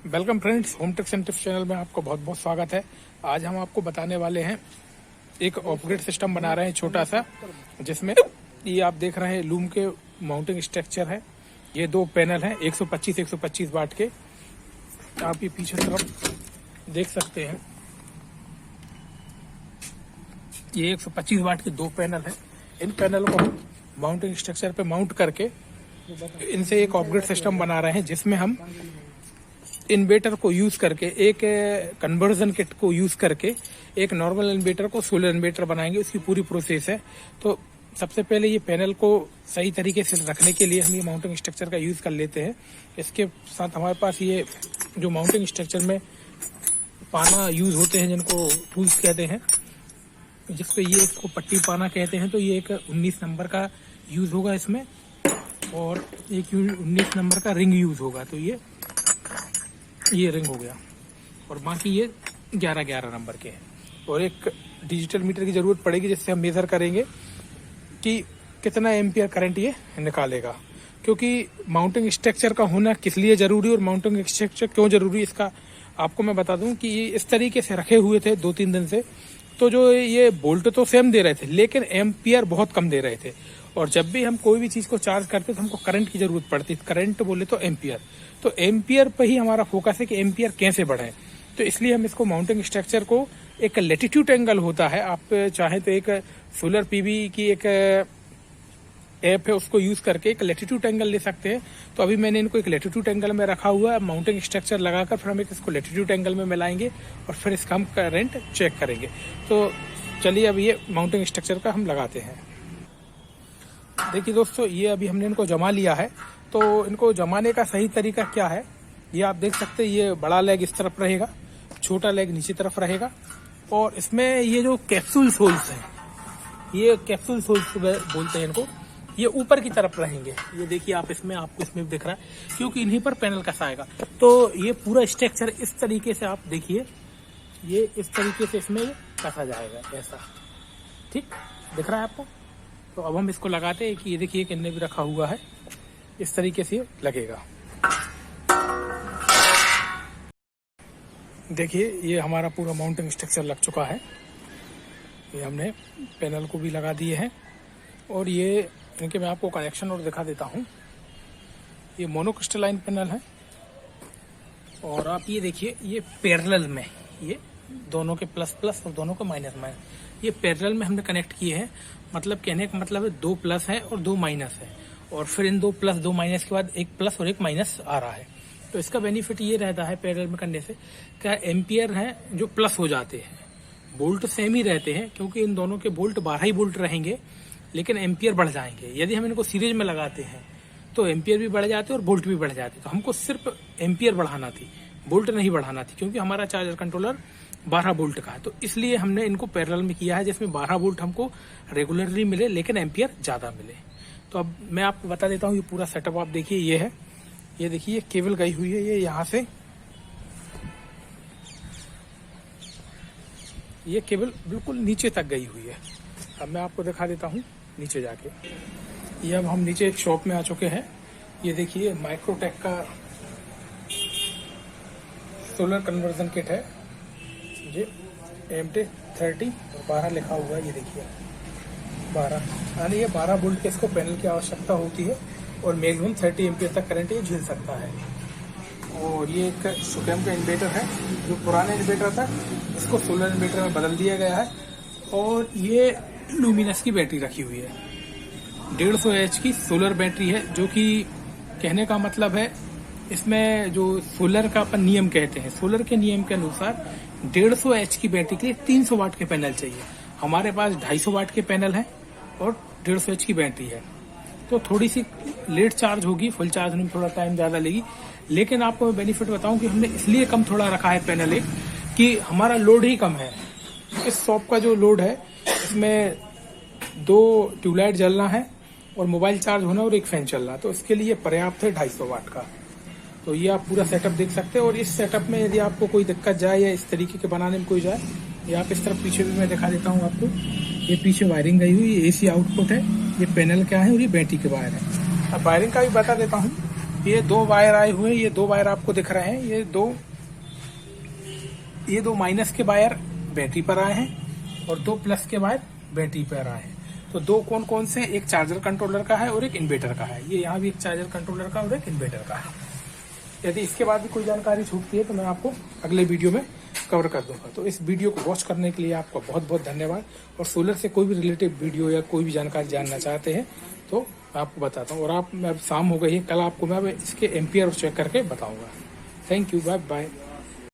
Welcome friends, home techs and tips channel में आपका बहुत बहुत स्वागत है। आज हम आपको बताने वाले हैं एक ऑफग्रिड सिस्टम बना रहे हैं छोटा सा, जिसमें ये आप देख रहे हैं लूम के माउंटिंग स्ट्रक्चर है। ये दो पैनल हैं 125 वाट के। आप ये पीछे तरफ देख सकते हैं, ये 125 वाट के दो पैनल हैं। इन पैनलों को माउंटिंग स्ट्रक्चर पे माउंट करके इनसे एक ऑफग्रिड सिस्टम बना रहे हैं, जिसमें हम इन्वर्टर को यूज करके, एक कन्वर्जन किट को यूज करके एक नॉर्मल इन्वर्टर को सोलर इन्वर्टर बनाएंगे। उसकी पूरी प्रोसेस है। तो सबसे पहले ये पैनल को सही तरीके से रखने के लिए हम ये माउंटिंग स्ट्रक्चर का यूज कर लेते हैं। इसके साथ हमारे पास ये जो माउंटिंग स्ट्रक्चर में पाना यूज होते हैं, जिनको टूल्स कहते हैं, जिसपे ये इसको पट्टी पाना कहते हैं। तो ये एक 19 नंबर का यूज होगा इसमें, और एक 19 नंबर का रिंग यूज होगा। तो ये रिंग हो गया, और बाकी ये 11 नंबर के हैं। और एक डिजिटल मीटर की जरूरत पड़ेगी, जिससे हम मेजर करेंगे कि कितना एम्पियर करंट ये निकालेगा। क्योंकि माउंटिंग स्ट्रक्चर का होना किस लिए जरूरी और माउंटिंग स्ट्रक्चर क्यों जरूरी, इसका आपको मैं बता दूं कि ये इस तरीके से रखे हुए थे 2-3 दिन से। तो जो ये बोल्ट तो सेम दे रहे थे, लेकिन एम्पियर बहुत कम दे रहे थे। और जब भी हम कोई भी चीज को चार्ज करते तो हमको करंट की जरूरत पड़ती। करंट बोले तो एम्पियर, तो एम्पियर पे ही हमारा फोकस है कि एम्पियर कैसे बढ़े। तो इसलिए हम इसको माउंटिंग स्ट्रक्चर को, एक लैटिट्यूड एंगल होता है, आप चाहे तो एक सोलर पीवी की एक ऐप है, उसको यूज करके एक लैटिट्यूड एंगल ले सकते हैं। तो अभी मैंने इनको एक लैटिट्यूड एंगल में रखा हुआ है। माउंटिंग स्ट्रक्चर लगाकर फिर हम इसको लैटिट्यूड एंगल में मिलाएंगे और फिर इसका हम करंट चेक करेंगे। तो चलिए अब ये माउंटिंग स्ट्रक्चर का हम लगाते हैं। देखिए दोस्तों, ये अभी हमने इनको जमा लिया है। तो इनको जमाने का सही तरीका क्या है, ये आप देख सकते हैं। ये बड़ा लेग इस तरफ रहेगा, छोटा लेग नीचे तरफ रहेगा, और इसमें ये जो कैप्सूल होल्स हैं, ये कैप्सूल होल्स बोलते हैं इनको, ये ऊपर की तरफ रहेंगे। ये देखिए आप इसमें, आपको इसमें दिख रहा है, क्योंकि इन्हीं पर पैनल कसाएगा। तो ये पूरा स्ट्रक्चर इस तरीके से आप देखिए, ये इस तरीके से इसमें कसा जाएगा, ऐसा ठीक दिख रहा है आपको। तो अब हम इसको लगाते हैं कि ये देखिए किन्ने भी रखा हुआ है, इस तरीके से लगेगा। देखिए ये हमारा पूरा माउंटिंग स्ट्रक्चर लग चुका है। ये हमने पैनल को भी लगा दिए हैं, और ये इनके मैं आपको कनेक्शन और दिखा देता हूँ। ये मोनोक्रिस्टलाइन पैनल है, और आप ये देखिए, ये पैरेलल में, ये दोनों के प्लस प्लस और दोनों के माइनस माइनस, ये पैरेलल में हमने कनेक्ट किए हैं। मतलब कहने का मतलब है 2 प्लस है और 2 माइनस है, और फिर इन 2 प्लस 2 माइनस के बाद एक प्लस और एक माइनस आ रहा है। तो इसका बेनिफिट ये रहता है पैरेलल में करने से, क्या एम्पियर है जो प्लस हो जाते हैं। बोल्ट सेम ही रहते हैं, क्योंकि इन दोनों के बोल्ट 12 ही बोल्ट रहेंगे, लेकिन एम्पियर बढ़ जाएंगे। यदि हम इनको सीरीज में लगाते हैं तो एम्पियर भी बढ़ जाते और बोल्ट भी बढ़ जाते। तो हमको सिर्फ एम्पियर बढ़ाना थी, बोल्ट नहीं बढ़ाना थी, क्योंकि हमारा चार्जर कंट्रोलर 12 वोल्ट का है। तो इसलिए हमने इनको पैरेलल में किया है, जिसमें 12 वोल्ट हमको रेगुलरली मिले, लेकिन एम्पियर ज्यादा मिले। तो अब मैं आपको बता देता हूँ, ये पूरा सेटअप आप देखिए, ये है, ये देखिए केबल गई हुई है, ये यहाँ से, ये केबल बिल्कुल नीचे तक गई हुई है। अब मैं आपको दिखा देता हूँ नीचे जाके। ये अब हम नीचे एक शॉप में आ चुके हैं। ये देखिए माइक्रोटेक का सोलर कन्वर्जन किट है, ये MT30 और 12 लिखा हुआ है। ये देखिए 12, यानी ये 12 वोल्ट के इसको पैनल की आवश्यकता होती है, और मैक्सिमम 30 एम्पियर तक करंट ये झेल सकता है। और ये एक सुकेम का इन्वर्टर है, जो पुराना इन्वर्टर था, इसको सोलर इन्वर्टर में बदल दिया गया है। और ये लुमिनस की बैटरी रखी हुई है, 150 एच की सोलर बैटरी है, जो कि कहने का मतलब है, इसमें जो सोलर का अपन नियम कहते हैं, सोलर के नियम के अनुसार 150 एच की बैटरी के लिए 300 वाट के पैनल चाहिए। हमारे पास 250 वाट के पैनल है और 150 एच की बैटरी है। तो थोड़ी सी लेट चार्ज होगी, फुल चार्ज होने में थोड़ा टाइम ज्यादा लेगी। लेकिन आपको मैं बेनिफिट बताऊं कि हमने इसलिए कम थोड़ा रखा है पैनल एक, कि हमारा लोड ही कम है। इस शॉप का जो लोड है, इसमें 2 ट्यूबलाइट जलना है और मोबाइल चार्ज होना और एक फैन चलना, तो इसके लिए पर्याप्त है 250 वाट का। तो ये आप पूरा सेटअप देख सकते हैं। और इस सेटअप में यदि आपको कोई दिक्कत जाए, या इस तरीके के बनाने में कोई जाए, ये आप इस तरफ पीछे भी मैं दिखा देता हूँ आपको। ये पीछे वायरिंग गई हुई, ये AC आउटपुट है, ये पैनल क्या है, और ये बैटरी के वायर है। अब वायरिंग का भी बता देता हूँ। ये 2 वायर आए हुए हैं, ये 2 वायर आपको दिख रहे हैं, ये दो माइनस के वायर बैटरी पर आए हैं और 2 प्लस के वायर बैटरी पर आए हैं। तो 2 कौन कौन से, एक चार्जर कंट्रोलर का है और एक इन्वर्टर का है। ये यहाँ भी एक चार्जर कंट्रोलर का और एक इन्वर्टर का है। यदि इसके बाद भी कोई जानकारी छूटती है तो मैं आपको अगले वीडियो में कवर कर दूंगा। तो इस वीडियो को वॉच करने के लिए आपका बहुत बहुत धन्यवाद। और सोलर से कोई भी रिलेटेड वीडियो या कोई भी जानकारी जानना चाहते हैं तो मैं आपको बताता हूँ। और अब शाम हो गई है, कल आपको मैं इसके एम्पियर चेक करके बताऊंगा। Thank you, bye bye.